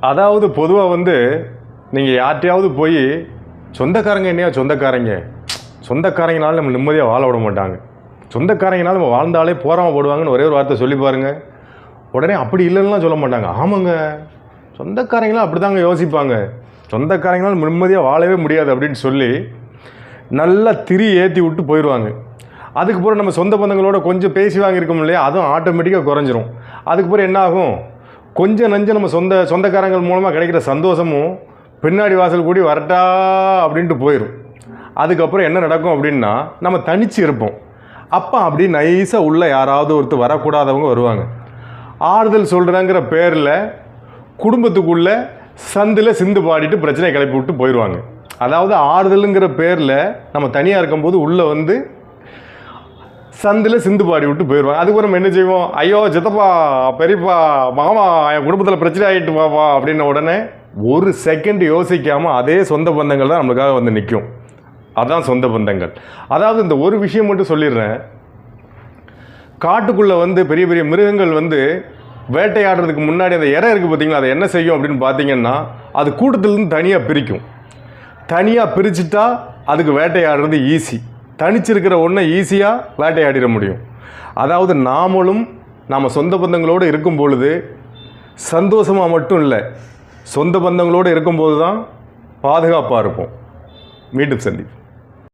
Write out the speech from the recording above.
அதாவது பொதுவாக நீங்கள் யார்கிட்டையாவது போய் சொந்தக்காரங்க என்னையா சொந்தக்காரங்கனால நம்ம நிம்மதியாக வாழ விட மாட்டாங்க. சொந்தக்காரங்கனால நம்ம வாழ்ந்தாலே போகாமல் போடுவாங்கன்னு ஒரே ஒரு வார்த்தை சொல்லி பாருங்கள். உடனே அப்படி இல்லைன்னுலாம் சொல்ல மாட்டாங்க. ஆமாங்க, சொந்தக்காரங்களாம் அப்படி தாங்க யோசிப்பாங்க. சொந்தக்காரங்களால் நிம்மதியாக வாழவே முடியாது அப்படின்னு சொல்லி நல்லா திரி ஏற்றி விட்டு போயிடுவாங்க. அதுக்கப்புறம் நம்ம சொந்த பந்தங்களோட கொஞ்சம் பேசி வாங்கியிருக்கோம் இல்லையா, அதுவும் ஆட்டோமேட்டிக்காக குறைஞ்சிரும். அதுக்கப்புறம் என்ன ஆகும், கொஞ்சம் நஞ்சம் நம்ம சொந்தக்காரங்கள் மூலமாக கிடைக்கிற சந்தோஷமும் பின்னாடி வாசல் கூடி வரட்டா அப்படின்ட்டு போயிடும். அதுக்கப்புறம் என்ன நடக்கும் அப்படின்னா, நம்ம தனிச்சு இருப்போம். அப்போ அப்படி நைஸாக உள்ள யாராவது ஒருத்தர் வரக்கூடாதவங்க வருவாங்க. ஆறுதல் சொல்கிறாங்கிற பேரில் குடும்பத்துக்குள்ளே சந்தில் சிந்து பாடிட்டு பிரச்சனை கிளப்பி விட்டு போயிடுவாங்க. அதாவது ஆறுதலுங்கிற பேரில் நம்ம தனியாக இருக்கும்போது உள்ளே சந்தில் சிந்து பாடி விட்டு போயிடுவாங்க. அதுக்கப்புறம் நம்ம என்ன செய்வோம், ஐயோ சித்தப்பா பெரியப்பா மாமா என் குடும்பத்தில் பிரச்சனை ஆகிட்டு பாப்பா அப்படின்ன உடனே ஒரு செகண்ட் யோசிக்காமல் அதே சொந்த பந்தங்கள் தான் நம்மளுக்காக நிற்கும். அதான் சொந்த பந்தங்கள். அதாவது இந்த ஒரு விஷயம் மட்டும் சொல்லிடுறேன். காட்டுக்குள்ளே பெரிய பெரிய மிருகங்கள் வேட்டையாடுறதுக்கு முன்னாடி அந்த இறை இருக்குது பார்த்தீங்களா, அதை என்ன செய்யும் அப்படின்னு பார்த்தீங்கன்னா, அது கூட்டத்திலேருந்து தனியாக பிரிக்கும். தனியாக பிரிச்சுட்டா அதுக்கு வேட்டையாடுறது ஈஸி. தனிச்சிருக்கிற ஒன்றை ஈஸியாக வேட்டையாடிட முடியும். அதாவது நாம் சொந்த பந்தங்களோடு இருக்கும் பொழுது சந்தோஷமாக மட்டும் இல்லை, சொந்த பந்தங்களோடு இருக்கும்போது தான் பாதுகாப்பாக இருப்போம். மீண்டும் சந்திப்போம்.